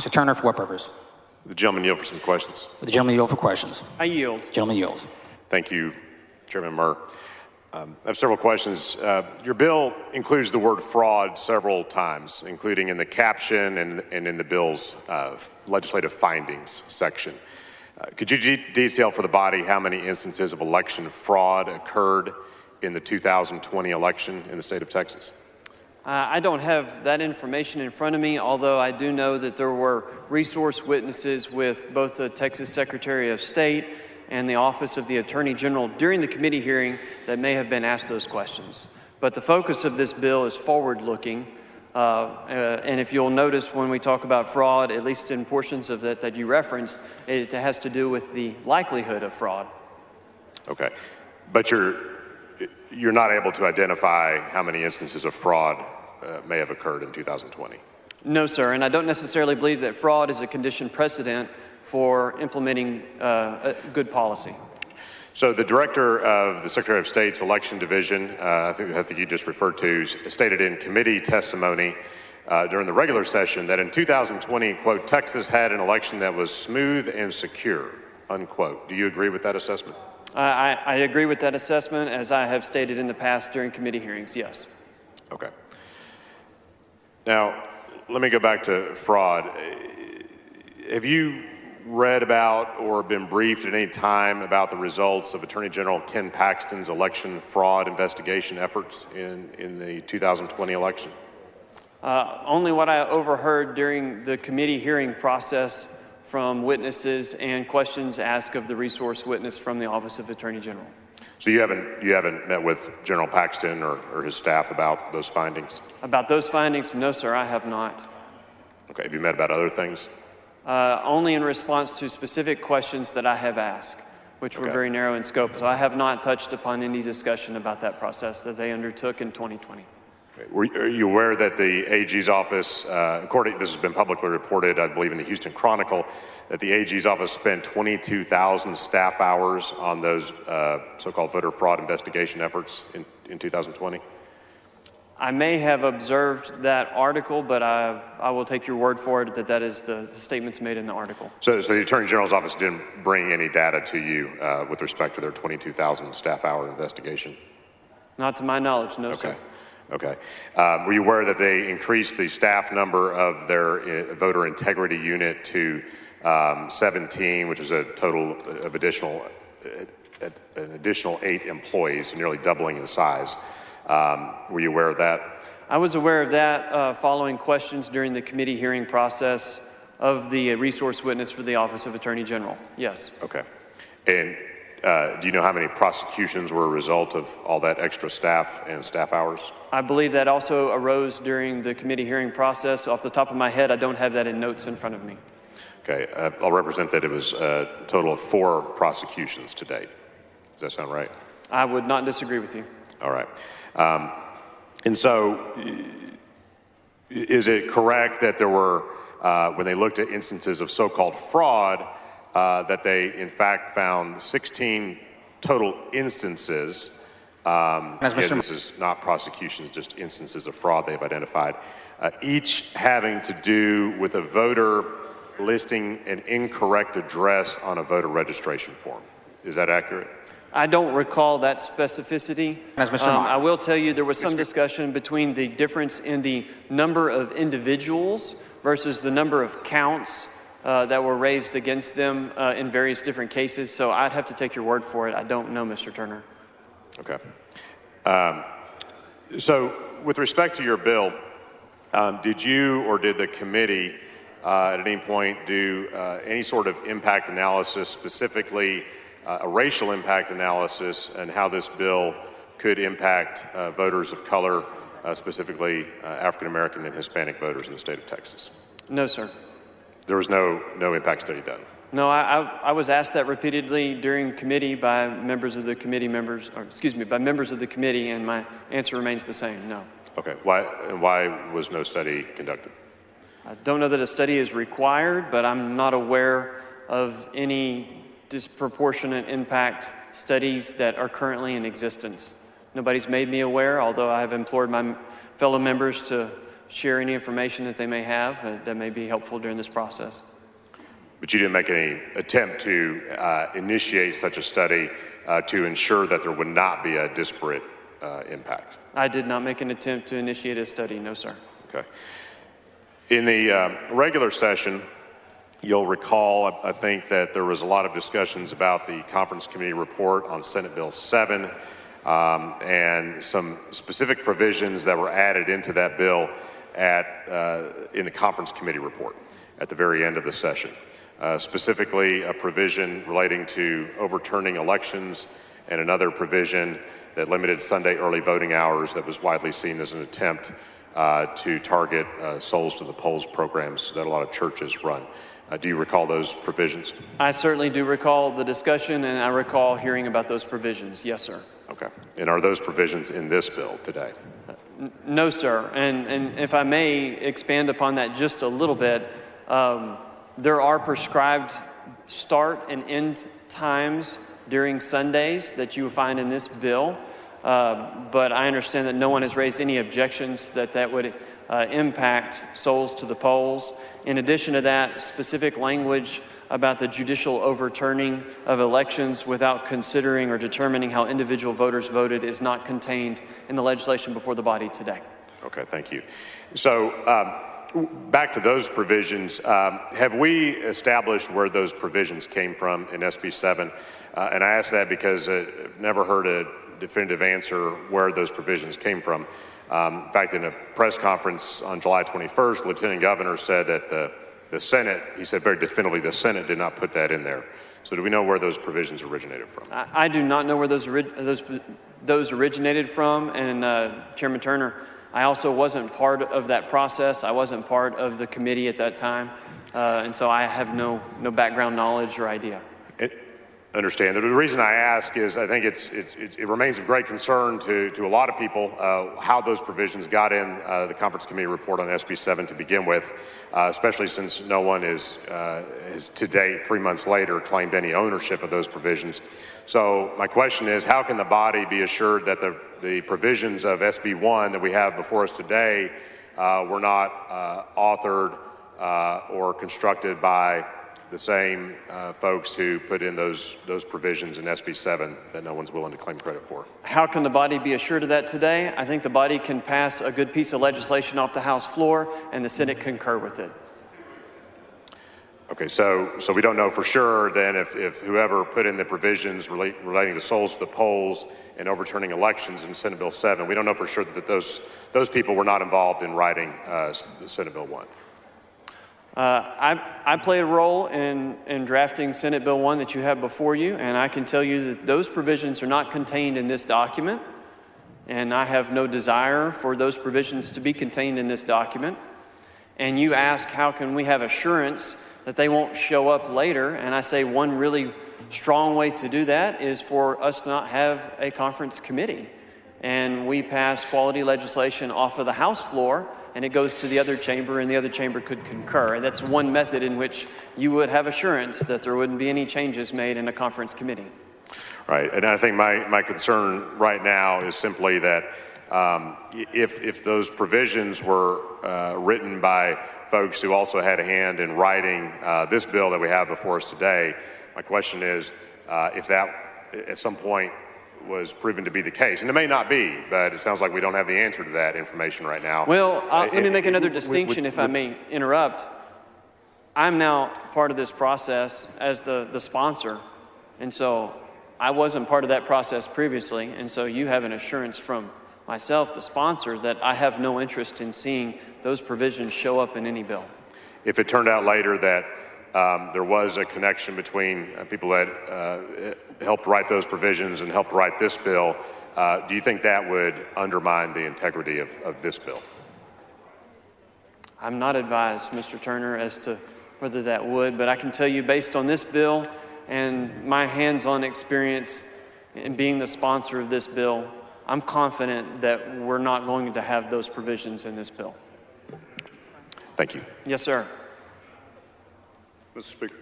Mr. Turner, for what purpose? The gentleman yield for some questions. Would the gentleman yield for questions? I yield. Gentleman yields. Thank you, Chairman Murr. I have several questions. Your bill includes the word fraud several times, including in the caption and in the bill's legislative findings section. Could you detail for the body how many instances of election fraud occurred in the 2020 election in the state of Texas? I don't have that information in front of me, although I do know that there were resource witnesses with both the Texas Secretary of State and the Office of the Attorney General during the committee hearing that may have been asked those questions. But the focus of this bill is forward-looking, and if you'll notice when we talk about fraud, at least in portions of that you referenced, it has to do with the likelihood of fraud. Okay, but you're not able to identify how many instances of fraud may have occurred in 2020? No, sir, and I don't necessarily believe that fraud is a condition precedent for implementing a good policy. So the director of the Secretary of State's Election Division, I think you just referred to, stated in committee testimony during the regular session that in 2020, quote, Texas had an election that was smooth and secure, unquote. Do you agree with that assessment? I agree with that assessment, as I have stated in the past during committee hearings, yes. Okay. Now, let me go back to fraud. Have you read about or been briefed at any time about the results of Attorney General Ken Paxton's election fraud investigation efforts in the 2020 election? Only what I overheard during the committee hearing process from witnesses and questions asked of the resource witness from the Office of Attorney General. So you haven't met with General Paxton or his staff about those findings? About those findings, no, sir, I have not. Okay, have you met about other things? Only in response to specific questions that I have asked, which were very narrow in scope. So I have not touched upon any discussion about that process that they undertook in 2020. Are you aware that the AG's office, this has been publicly reported, I believe in the Houston Chronicle, that the AG's office spent 22,000 staff hours on those so-called voter fraud investigation efforts in 2020? I may have observed that article, but I will take your word for it that that is the statements made in the article. So the Attorney General's office didn't bring any data to you with respect to their 22,000 staff hour investigation? Not to my knowledge, no, sir. Okay. Were you aware that they increased the staff number of their voter integrity unit to 17, which is a total of an additional 8 employees, nearly doubling in size? Were you aware of that? I was aware of that following questions during the committee hearing process of the resource witness for the Office of Attorney General. Yes. Okay. And do you know how many prosecutions were a result of all that extra staff and staff hours? I believe that also arose during the committee hearing process. Off the top of my head, I don't have that in notes in front of me. Okay. I'll represent that it was a total of 4 prosecutions to date. Does that sound right? I would not disagree with you. All right. And so is it correct that there were, when they looked at instances of so-called fraud, that they in fact found 16 total instances, this is not prosecutions, just instances of fraud they've identified, each having to do with a voter listing an incorrect address on a voter registration form. Is that accurate? I don't recall that specificity. I will tell you there was some discussion between the difference in the number of individuals versus the number of counts that were raised against them in various different cases. So I'd have to take your word for it. I don't know, Mr. Turner. Okay. So with respect to your bill, did you or did the committee at any point do any sort of impact analysis, specifically a racial impact analysis, and how this bill could impact voters of color, specifically African American and Hispanic voters in the state of Texas? No, sir. There was no impact study done? No, I was asked that repeatedly during committee by members of the committee by members of the committee, and my answer remains the same, no. Okay, why was no study conducted? I don't know that a study is required, but I'm not aware of any disproportionate impact studies that are currently in existence. Nobody's made me aware, although I have implored my fellow members to share any information that they may have that may be helpful during this process. But you didn't make any attempt to initiate such a study to ensure that there would not be a disparate impact? I did not make an attempt to initiate a study, no, sir. Okay. In the regular session, you'll recall, I think, that there was a lot of discussions about the conference committee report on Senate Bill 7 and some specific provisions that were added into that bill in the conference committee report at the very end of the session. Specifically, a provision relating to overturning elections and another provision that limited Sunday early voting hours that was widely seen as an attempt to target Souls to the Polls programs that a lot of churches run. Do you recall those provisions? I certainly do recall the discussion, and I recall hearing about those provisions. Yes, sir. Okay. And are those provisions in this bill today? No, sir. And if I may expand upon that just a little bit, there are prescribed start and end times during Sundays that you will find in this bill, but I understand that no one has raised any objections that would impact Souls to the Polls. In addition to that, specific language about the judicial overturning of elections without considering or determining how individual voters voted is not contained in the legislation before the body today. Okay, thank you. So back to those provisions, have we established where those provisions came from in SB 7? And I ask that because I've never heard a definitive answer where those provisions came from. In fact, in a press conference on July 21st, the Lieutenant Governor said that the Senate, he said very definitively, the Senate did not put that in there. So do we know where those provisions originated from? I do not know where those originated from, and Chairman Turner, I also wasn't part of that process. I wasn't part of the committee at that time, and so I have no background knowledge or idea. Understand. The reason I ask is I think it remains of great concern to a lot of people how those provisions got in the conference committee report on SB 7 to begin with, especially since no one has to date, 3 months later, claimed any ownership of those provisions. So my question is, how can the body be assured that the provisions of SB 1 that we have before us today were not authored or constructed by the same folks who put in those provisions in SB 7 that no one's willing to claim credit for? How can the body be assured of that today? I think the body can pass a good piece of legislation off the House floor and the Senate concur with it. Okay, so we don't know for sure then if whoever put in the provisions relating to Souls to the Polls and overturning elections in Senate Bill 7, we don't know for sure that those people were not involved in writing Senate Bill 1. I play a role in drafting Senate Bill 1 that you have before you, and I can tell you that those provisions are not contained in this document, and I have no desire for those provisions to be contained in this document. And you ask, how can we have assurance that they won't show up later? And I say one really strong way to do that is for us to not have a conference committee. And we pass quality legislation off of the House floor, and it goes to the other chamber, and the other chamber could concur. And that's one method in which you would have assurance that there wouldn't be any changes made in a conference committee. Right, and I think my concern right now is simply that if those provisions were written by folks who also had a hand in writing this bill that we have before us today, my question is if that at some point was proven to be the case. And it may not be, but it sounds like we don't have the answer to that information right now. Well, let me make another distinction, if I may interrupt. I'm now part of this process as the sponsor, and so I wasn't part of that process previously, and so you have an assurance from myself, the sponsor, that I have no interest in seeing those provisions show up in any bill. If it turned out later that there was a connection between people that helped write those provisions and helped write this bill, do you think that would undermine the integrity of this bill? I'm not advised, Mr. Turner, as to whether that would, but I can tell you based on this bill and my hands-on experience in being the sponsor of this bill, I'm confident that we're not going to have those provisions in this bill. Thank you. Yes, sir. Mr. Speaker.